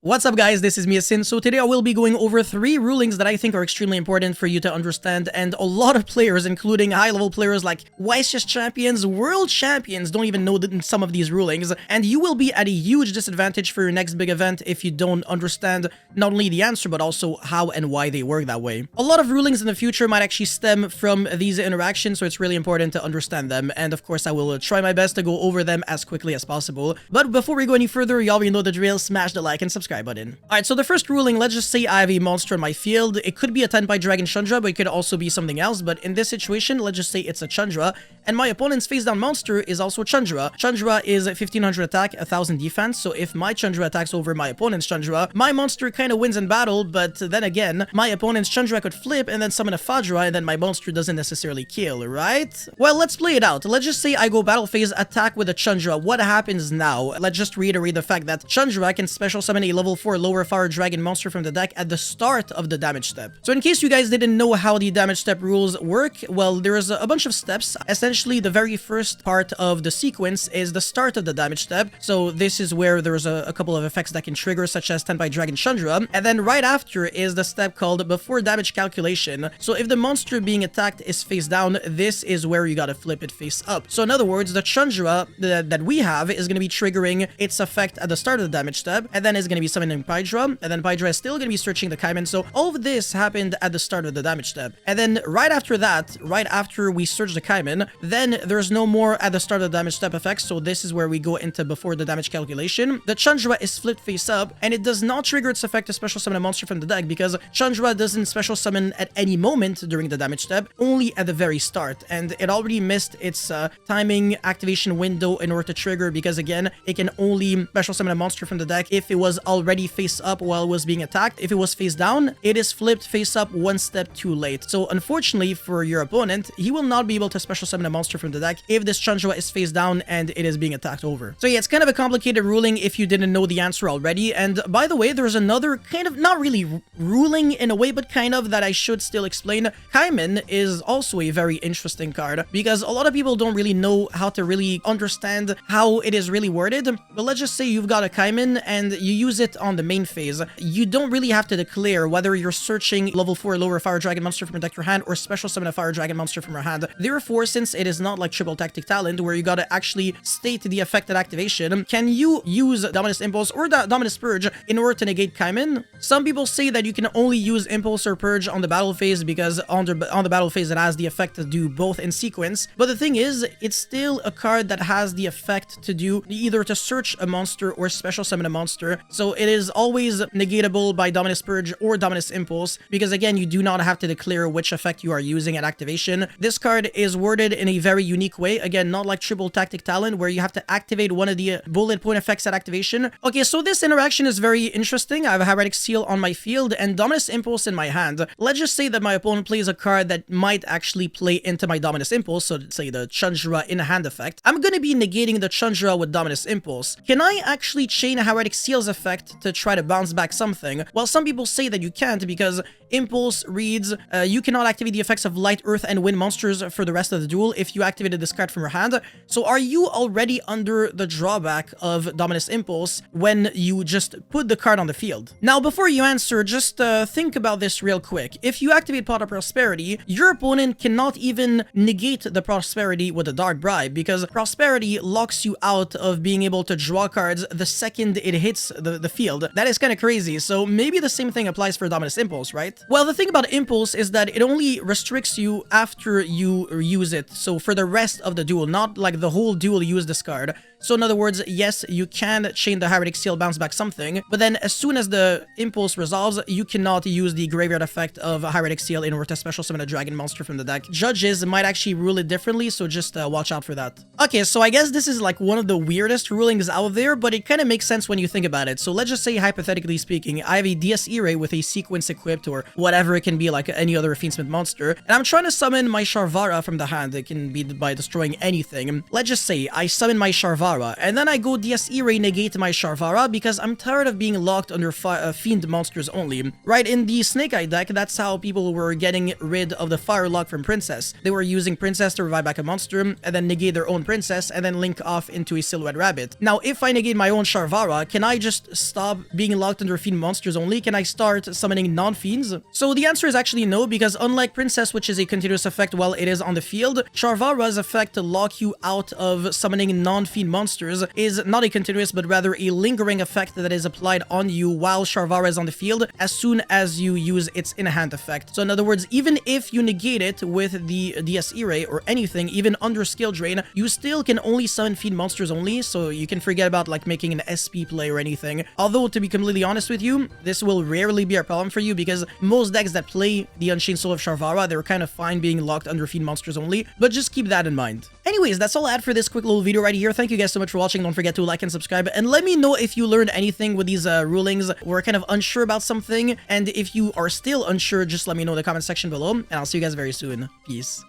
What's up guys, this is Sin. So today I will be going over 3 rulings that I think are extremely important for you to understand, and a lot of players, including high-level players like Vice Chess Champions, World Champions, don't even know some of these rulings, and you will be at a huge disadvantage for your next big event if you don't understand not only the answer but also how and why they work that way. A lot of rulings in the future might actually stem from these interactions, so it's really important to understand them, and of course I will try my best to go over them as quickly as possible. But before we go any further, you already know the drill, smash the like and subscribe button. Alright, so the first ruling, let's just say I have a monster in my field. It could be a 10 by Dragon Chandra, but it could also be something else. But in this situation, let's just say it's a Chandra, and my opponent's face down monster is also Chandra. Chandra is 1500 attack, 1000 defense, so if my Chandra attacks over my opponent's Chandra, my monster kind of wins in battle, but then again, my opponent's Chandra could flip and then summon a Fadra, and then my monster doesn't necessarily kill, right? Well, let's play it out. Let's just say I go battle phase, attack with a Chandra. What happens now? Let's just reiterate the fact that Chandra can special summon a level 4 lower fire dragon monster from the deck at the start of the damage step. So in case you guys didn't know how the damage step rules work, well, there's a bunch of steps. Essentially, the very first part of the sequence is the start of the damage step. So this is where there's a couple of effects that can trigger, such as 10 by Dragon Chandra. And then right after is the step called before damage calculation. So if the monster being attacked is face down, this is where you gotta flip it face up. So in other words, the Chandra that we have is gonna be triggering its effect at the start of the damage step, and then is gonna be summoning Pydra, and then Pydra is still gonna be searching the Kaimen. So all of this happened at the start of the damage step. And then right after that, right after we search the Kaimen, then there's no more at the start of the damage step effects. So this is where we go into before the damage calculation. The Chandra is flipped face up, and it does not trigger its effect to special summon a monster from the deck, because Chandra doesn't special summon at any moment during the damage step, only at the very start. And it already missed its timing activation window in order to trigger, because again, it can only special summon a monster from the deck if it was already face up while it was being attacked. If it was face down, it is flipped face up one step too late. So unfortunately for your opponent, he will not be able to special summon a monster from the deck if this Chandra is face down and it is being attacked over. So yeah, it's kind of a complicated ruling if you didn't know the answer already. And by the way, there's another kind of, not really ruling in a way, but kind of, that I should still explain. Kaimen is also a very interesting card, because a lot of people don't really know how to really understand how it is really worded. But let's just say you've got a Kaimen and you use it on the main phase. You don't really have to declare whether you're searching level 4 lower fire dragon monster from your hand or special summon a fire dragon monster from your hand. Therefore, since it is not like triple tactic talent where you gotta actually state the affected activation, can you use Dominus Impulse or Dominus Purge in order to negate Kaimen? Some people say that you can only use Impulse or Purge on the battle phase, because on the battle phase it has the effect to do both in sequence. But the thing is, it's still a card that has the effect to do either to search a monster or special summon a monster. So it is always negatable by Dominus Purge or Dominus Impulse, because again, you do not have to declare which effect you are using at activation. This card is worded in a very unique way. Again, not like triple tactic talent where you have to activate one of the bullet point effects at activation. Okay, so this interaction is very interesting. I have a Hieratic Seal on my field and Dominus Impulse in my hand. Let's just say that my opponent plays a card that might actually play into my Dominus Impulse, so say the Chandra in hand effect. I'm gonna be negating the Chandra with Dominus Impulse. Can I actually chain a Hieratic Seal's effect to try to bounce back something? Well, some people say that you can't, because Impulse reads, you cannot activate the effects of light, earth, and wind monsters for the rest of the duel if you activated this card from your hand. So are you already under the drawback of Dominus Impulse when you just put the card on the field? Now, before you answer, just think about this real quick. If you activate Pot of Prosperity, your opponent cannot even negate the Prosperity with a Dark Bribe, because Prosperity locks you out of being able to draw cards the second it hits the field. That is kind of crazy. So maybe the same thing applies for Dominus Impulse, right? Well, the thing about Impulse is that it only restricts you after you use it. So for the rest of the duel, not like the whole duel use this card. So in other words, yes, you can chain the Hieratic Seal, bounce back something, but then as soon as the Impulse resolves, you cannot use the graveyard effect of a Hieratic Seal in order to special summon a dragon monster from the deck. Judges might actually rule it differently, so just watch out for that. Okay, so I guess this is like one of the weirdest rulings out there, but it kind of makes sense when you think about it. So let's just say, hypothetically speaking, I have a DS E-Ray with a sequence equipped, or whatever it can be, like any other Fiendsmith monster, and I'm trying to summon my Sharvara from the hand. It can be by destroying anything. Let's just say I summon my Sharvara, Sharvara. And then I go DSE Ray negate my Sharvara because I'm tired of being locked under Fiend monsters only. Right, in the Snake Eye deck, that's how people were getting rid of the Fire Lock from Princess. They were using Princess to revive back a monster, and then negate their own Princess, and then link off into a Silhouette Rabbit. Now, if I negate my own Sharvara, can I just stop being locked under Fiend monsters only? Can I start summoning non-Fiends? So the answer is actually no, because unlike Princess, which is a continuous effect while it is on the field, Sharvara's effect to lock you out of summoning non-Fiend monsters is not a continuous, but rather a lingering effect that is applied on you while Sharvara is on the field as soon as you use its in-hand effect. So in other words, even if you negate it with the DSE Ray or anything, even under Skill Drain, you still can only summon Fiend monsters only, so you can forget about like making an SP play or anything. Although, to be completely honest with you, this will rarely be a problem for you because most decks that play the Unchained Soul of Sharvara, they're kind of fine being locked under Fiend monsters only, but just keep that in mind. Anyways, that's all I had for this quick little video right here. Thank you guys so much for watching. Don't forget to like and subscribe, and let me know if you learned anything with these rulings or kind of unsure about something, and if you are still unsure, just let me know in the comment section below, and I'll see you guys very soon. Peace.